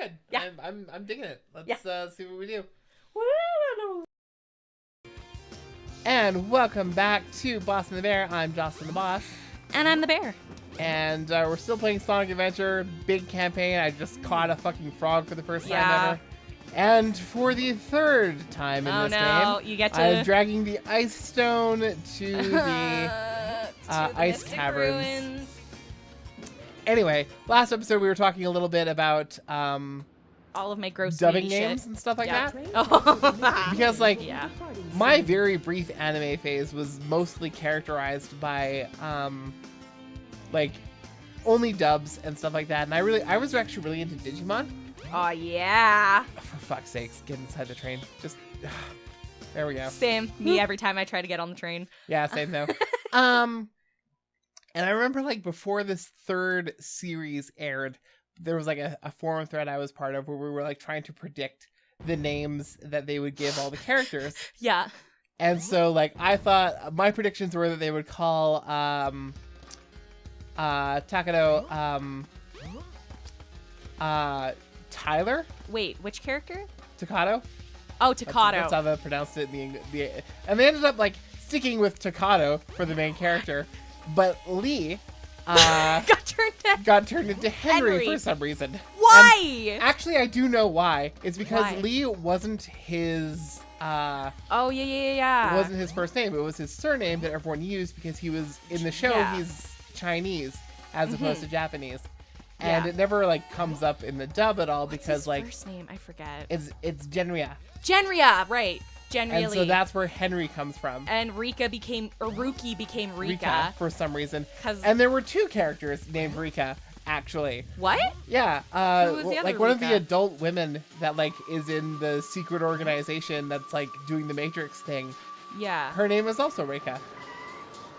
good. Yeah. I'm digging it. Let's see what we do. And welcome back to Boss and the Bear. I'm Jocelyn the Boss. And I'm the bear. And we're still playing Sonic Adventure. Big campaign. I just caught a fucking frog for the first time ever. And for the third time in this game, you get to... I'm dragging the Ice Stone to the Ice Caverns. Ruins. Anyway, last episode we were talking a little bit about all of my gross dubbing shit. names and stuff like that. Oh. Because, like, yeah. my very brief anime phase was mostly characterized by, like, only dubs and stuff like that. And I was actually really into Digimon. Oh, yeah. For fuck's sakes, get inside the train. Just, there we go. Same. Me every time I try to get on the train. Yeah, same though. And I remember, like, before this third series aired, there was, like, a forum thread I was part of where we were, like, trying to predict the names that they would give all the characters. Yeah. And so, like, I thought, my predictions were that they would call, Takado, Tyler? Wait, which character? Takado? Oh, Takado. That's how they pronounced it in and they ended up, like, sticking with Takado for the main character. But Lee got turned into Henry for some reason. Why? And actually, I do know why. It's because Why? Lee wasn't his oh, yeah. It wasn't his first name. It was his surname that everyone used because he was in the show. Yeah. He's Chinese as opposed to Japanese. Yeah. And it never, like, comes up in the dub at all. What's because his like first name? I forget. it's Genria. Genria, right. Genria And Lee. so that's where Henry comes from. And Ruki became Rika. For some reason. 'Cause- And there were two characters named Rika, actually. What? Yeah. Who was the other like one of the Rika? adult women that, like, is in the secret organization that's, like, doing the Matrix thing. Yeah. Her name is also Rika.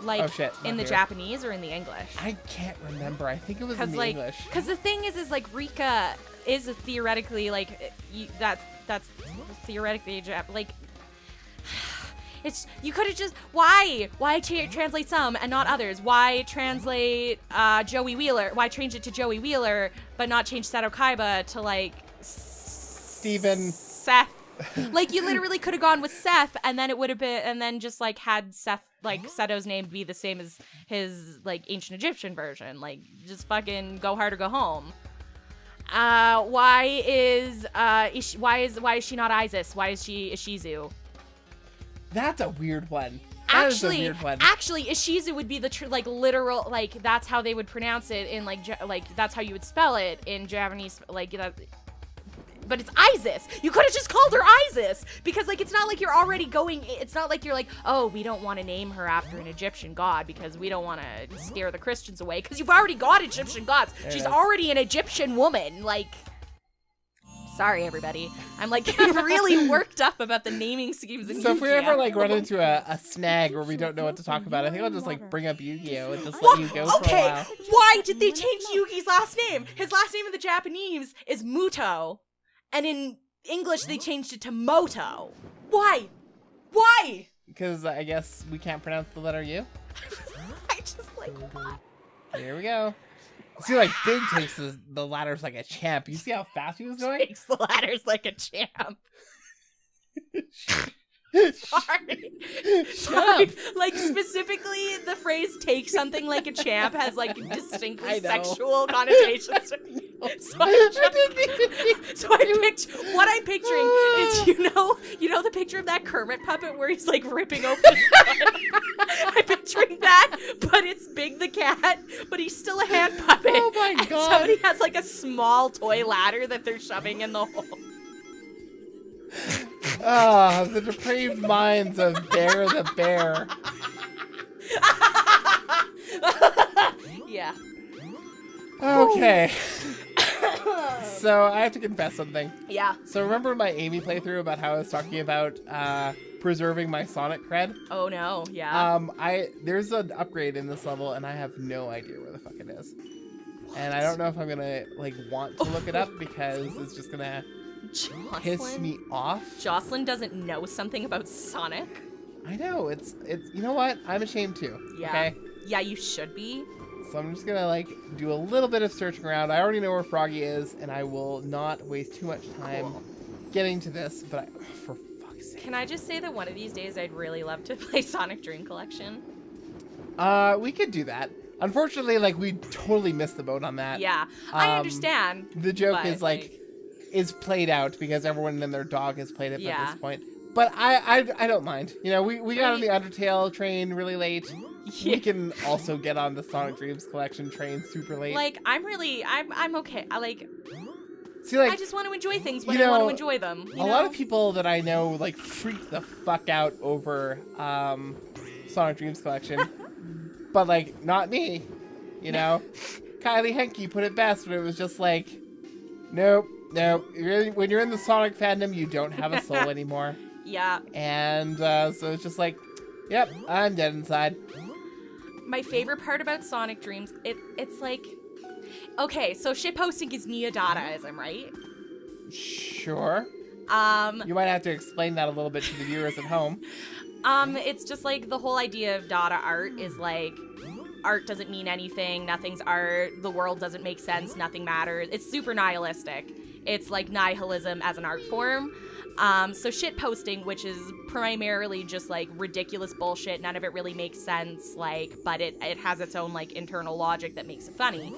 Like, Oh, shit, in not the here. Japanese or in the English? I can't remember. I think it was in the like, English. Because the thing is like, Rika is theoretically, like, that's theoretically, like, it's, you could have just, why translate some and not others? Why translate Joey Wheeler? Why change it to Joey Wheeler, but not change Seto Kaiba to, like, Steven. Seth? Like, you literally could have gone with Seth, and then it would have been, and then just, like, had Seth, like, Seto's name be the same as his, like, ancient Egyptian version. Like, just fucking go hard or go home. Why is she not Isis? Why is she Ishizu? That's a weird one. That is a weird one. Actually, Ishizu would be the like, literal, like, that's how they would pronounce it in, like, that's how you would spell it in Japanese, like, that. But it's Isis. You could have just called her Isis, because, like, it's not like you're already going. It's not like you're like, oh, we don't want to name her after an Egyptian god because we don't want to scare the Christians away, because you've already got Egyptian gods. She's already an Egyptian woman. Like, sorry, everybody. I'm, like, getting really worked up about the naming schemes in So if we Yu-Gi-Oh! ever, like, run into a snag where we don't know what to talk about, I think I'll just, like, bring up Yu-Gi-Oh! And just let you go for a while. Why did they change Yugi's last name? His last name in the Japanese is Muto. And in English, they changed it to Moto. Why? Why? Because I guess we can't pronounce the letter U. I just, like, what? Here we go. See, like, Big takes the ladders like a champ. You see how fast he was going? Takes the ladders like a champ. Sorry. Like, specifically, the phrase "take something like a champ" has, like, distinctly sexual connotations. So I picked what I'm picturing is, you know the picture of that Kermit puppet where he's, like, ripping open his butt? I'm picturing that, but it's Big the cat, but he's still a hand puppet. Oh my and god. somebody has, like, a small toy ladder that they're shoving in the hole. Ah, the depraved minds of Bear the Bear. Yeah. Okay. So I have to confess something. Yeah. So remember my Amy playthrough about how I was talking about preserving my Sonic cred? Oh no, yeah. There's an upgrade in this level and I have no idea where the fuck it is. What? And I don't know if I'm gonna, like, want to look it up because it's just gonna piss me off. Jocelyn doesn't know something about Sonic. I know, it's you know what? I'm ashamed too. Yeah. Okay? Yeah, you should be. So I'm just gonna like do a little bit of searching around. I already know where Froggy is, and I will not waste too much time getting to this. But for fuck's sake. Can I just say that one of these days I'd really love to play Sonic Dream Collection? We could do that. Unfortunately, like we totally missed the boat on that. Yeah, I understand. The joke but, is like is played out because everyone and their dog has played it Yeah. at this point. But I don't mind. You know, we got on the Undertale train really late. Yeah. We can also get on the Sonic Dreams Collection train super late. Like, I'm okay. See, like, I just want to enjoy things when you I want know, to enjoy them. a lot of people that I know like freak the fuck out over Sonic Dreams Collection, but like not me. You know, Kylie Henke put it best when it was just like, nope. When you're in the Sonic fandom, you don't have a soul anymore. Yeah. And so it's just like, yep, I'm dead inside. My favorite part about Sonic Dreams, it's like, okay, so shitposting is neo-Dadaism, right? Sure. You might have to explain that a little bit to the viewers at home. It's just like the whole idea of Dada art is like, art doesn't mean anything, nothing's art, the world doesn't make sense, nothing matters. It's super nihilistic. It's like nihilism as an art form. So shit posting, which is primarily just like ridiculous bullshit, none of it really makes sense, like, but it has its own like internal logic that makes it funny.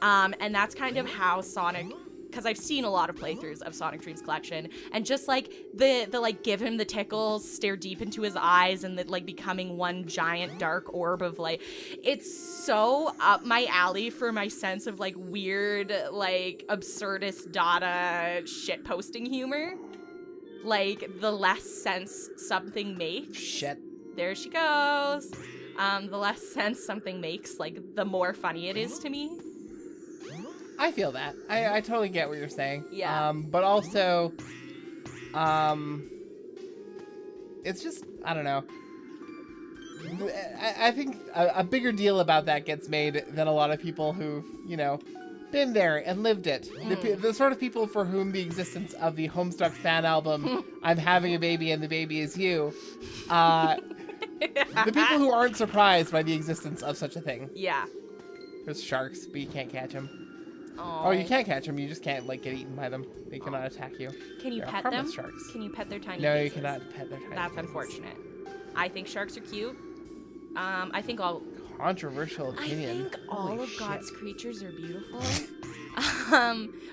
And that's kind of how Sonic, because I've seen a lot of playthroughs of Sonic Dreams Collection, and just like the like give him the tickles, stare deep into his eyes, and the like becoming one giant dark orb of like, it's so up my alley for my sense of like weird, like absurdist Dada shit posting humor. Like the less sense something makes. Shit. There she goes. The less sense something makes, like the more funny it is to me. I feel that. I totally get what you're saying. Yeah. But also, it's just, I don't know. I think a bigger deal about that gets made than a lot of people who've, you know, been there and lived it. The sort of people for whom the existence of the Homestuck fan album, I'm Having a Baby and the Baby is You, the people who aren't surprised by the existence of such a thing. Yeah. There's sharks, but you can't catch them. Aww. Oh, you can catch them. You just can't like get eaten by them. They cannot attack you. Can you They're pet harmless them? Sharks. Can you pet their tiny No, faces? you cannot pet their tiny That's faces. unfortunate. I think sharks are cute. I think all Controversial opinion. I think all Holy of shit. God's creatures are beautiful.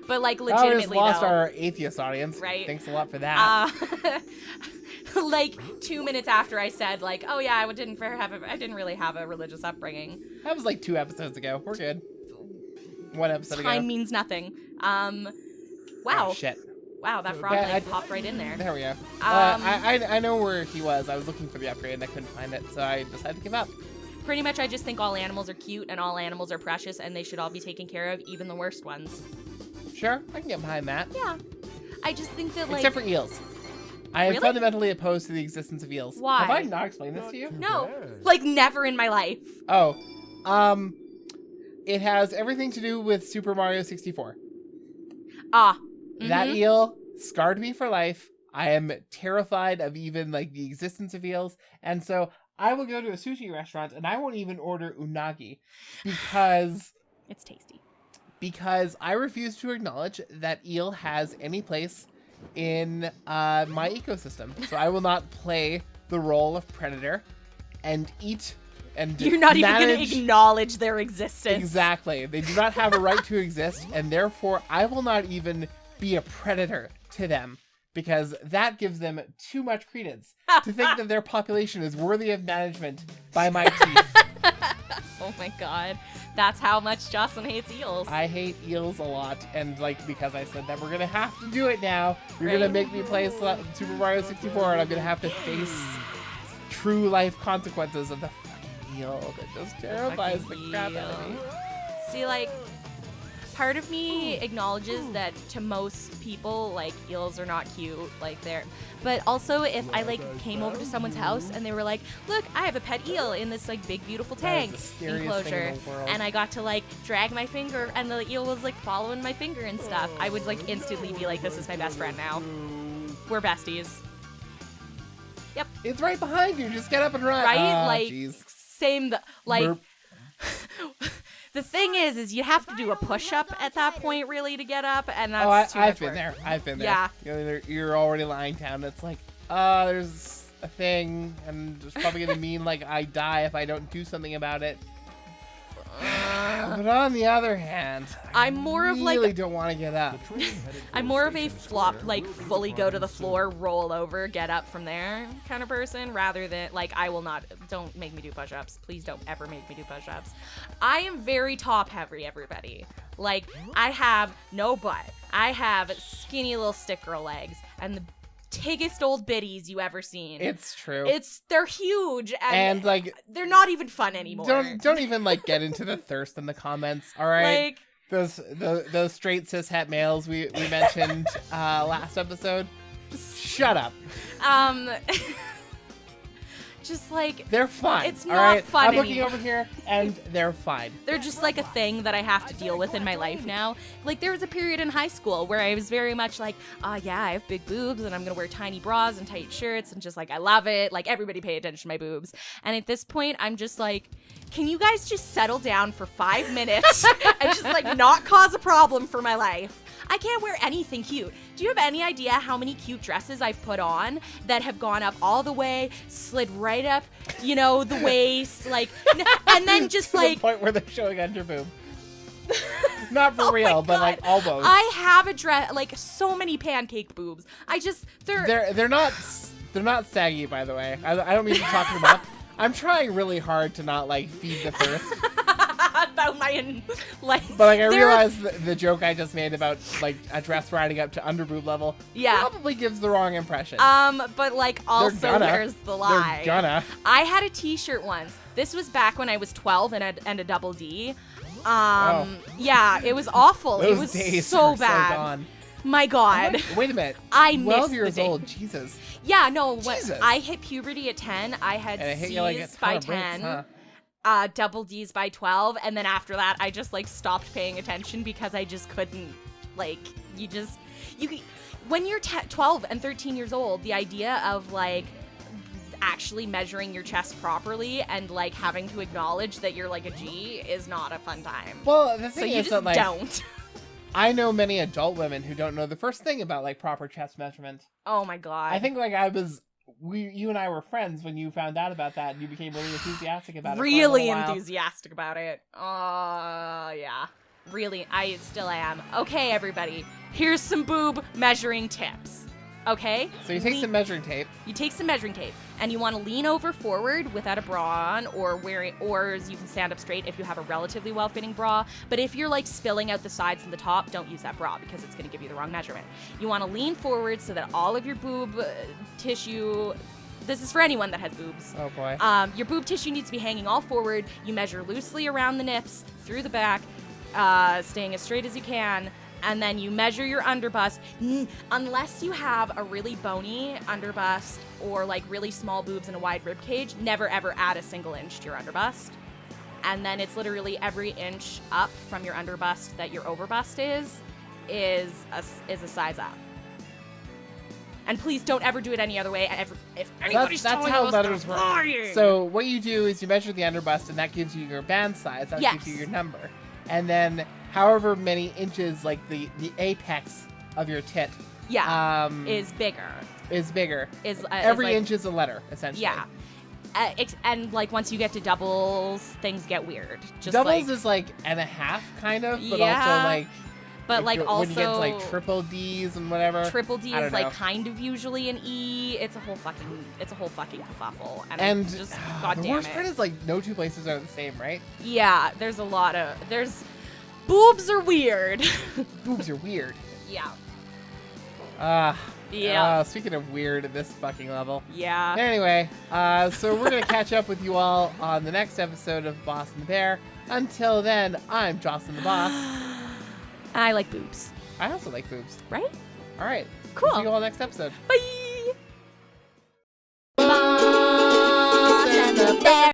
But like Oh, we legitimately just lost though, our atheist audience. Right. Thanks a lot for that. like 2 minutes after I said like, oh yeah, I didn't really have a religious upbringing. That was like 2 episodes ago. We're good. 1 episode ago. Time means nothing. Wow. Oh, shit. Wow, that frog Yeah, like popped right in there. There we go. I know where he was. I was looking for the upgrade and I couldn't find it, so I decided to give up. Pretty much I just think all animals are cute and all animals are precious and they should all be taken care of, even the worst ones. Sure, I can get behind that. Yeah. I just think that like... Except for eels. I am Really? fundamentally opposed to the existence of eels. Why? Have I not explained this to you? No. Like never in my life. Oh. It has everything to do with Super Mario 64. Ah. That eel scarred me for life. I am terrified of even like the existence of eels, and so I will go to a sushi restaurant and I won't even order unagi because It's tasty. Because I refuse to acknowledge that eel has any place in my ecosystem. So I will not play the role of predator and eat and You're not even going manage... to acknowledge their existence. Exactly. They do not have a right to exist, and therefore I will not even be a predator to them, because that gives them too much credence to think that their population is worthy of management by my teeth. Oh my god. That's how much Jocelyn hates eels. I hate eels a lot, and like because I said that we're gonna have to do it now. You're Right. gonna make me play Super Mario 64, and I'm gonna have to face true life consequences of the fucking eel that just terrifies the crap out of me. See, like, part of me acknowledges that to most people, like, eels are not cute, like, they're... But also, if I, like, came over to someone's house and they were like, look, I have a pet eel in this, like, big, beautiful That is tank the scariest enclosure, thing in the world. and I got to, like, drag my finger, and the eel was, like, following my finger and stuff, I would, like, instantly be like, this is my best friend now. We're besties. Yep. It's right behind you. Just get up and run. Right? Ah, like, jeez. same, like... Burp. The thing is you have to do a push-up at that point, really, to get up, and that's I've been there. I've been there. Yeah. You're already lying down. And it's like, there's a thing, and it's probably gonna mean like I die if I don't do something about it. But on the other hand, I'm more of like really don't want to get up. I'm more of a flop, like fully go to the floor, roll over, get up from there kind of person, rather than like don't make me do push-ups. Please don't ever make me do push-ups. I am very top heavy, everybody. Like, I have no butt. I have skinny little stick girl legs and the tiggest old biddies you ever seen. It's true. They're huge and like they're not even fun anymore. Don't even like get into the thirst in the comments. All right, like, those straight cis het males we mentioned last episode. Shut up. Just like they're fine. It's not fun. I'm looking over here, and they're fine. They're just like a thing that I have to deal with in my life now. Like, there was a period in high school where I was very much like, yeah, I have big boobs, and I'm gonna wear tiny bras and tight shirts, and just like I love it. Like, everybody pay attention to my boobs. And at this point, I'm just like, can you guys just settle down for 5 minutes and just like not cause a problem for my life? I can't wear anything cute. Do you have any idea how many cute dresses I've put on that have gone up all the way, slid right up, the waist, like, and then just like the point where they're showing under boob. Not for real, but like almost. I have a dress, like so many pancake boobs. They're not saggy, by the way. I don't mean to talk them up. I'm trying really hard to not like feed the thirst. About my like, but like I realized the joke I just made about like a dress riding up to underboob level probably gives the wrong impression. But like also there's the lie. They're gonna. I had a t-shirt once. This was back when I was 12 and a double D. Yeah, it was awful. Those it was days so are bad. So gone. My God. Wait a minute. I 12 missed years the day. old. Jesus. Yeah, no. Jesus. I hit puberty at 10. I had C's like by bricks, 10. Huh? Double D's by 12, and then after that I just like stopped paying attention because I just couldn't, like, when you're 12 and 13 years old, the idea of like actually measuring your chest properly and like having to acknowledge that you're like a G is not a fun time. Well, the thing so you is just that, like, don't. I know many adult women who don't know the first thing about like proper chest measurement. Oh my God. I think like you and I were friends when you found out about that and you became really enthusiastic about it. Really enthusiastic about it. Yeah. Really, I still am. Okay, everybody. Here's some boob measuring tips. Okay? So you take some measuring tape. You take some measuring tape, and you want to lean over forward without a bra on, or you can stand up straight if you have a relatively well-fitting bra. But if you're like spilling out the sides and the top, don't use that bra because it's going to give you the wrong measurement. You want to lean forward so that all of your boob tissue. This is for anyone that has boobs. Oh boy. Your boob tissue needs to be hanging all forward. You measure loosely around the nips, through the back, staying as straight as you can. And then you measure your underbust. Unless you have a really bony underbust or like really small boobs and a wide rib cage, never ever add a single inch to your underbust. And then it's literally every inch up from your underbust that your overbust is a size up. And please don't ever do it any other way. If anybody's that's telling how us letters they're work. lying. So what you do is you measure the underbust, and that gives you your band size. That gives you your number. And then however many inches, like the apex of your tit, is bigger. Every like, inch is a letter, essentially. Yeah. And like once you get to doubles, things get weird. Just doubles is like and a half, kind of, but also like. But like also when you get to like triple D's and whatever. Triple D is like kind of usually an E. It's a whole fucking kerfuffle. And just goddamn it. The worst part is like no two places are the same, right? Yeah, boobs are weird. Boobs are weird. Yeah. Speaking of weird at this fucking level. Yeah. Anyway, so we're gonna catch up with you all on the next episode of Boss and the Bear. Until then, I'm Jocelyn the Boss. I like boobs. I also like boobs. Right? All right. Cool. See you all next episode. Bye.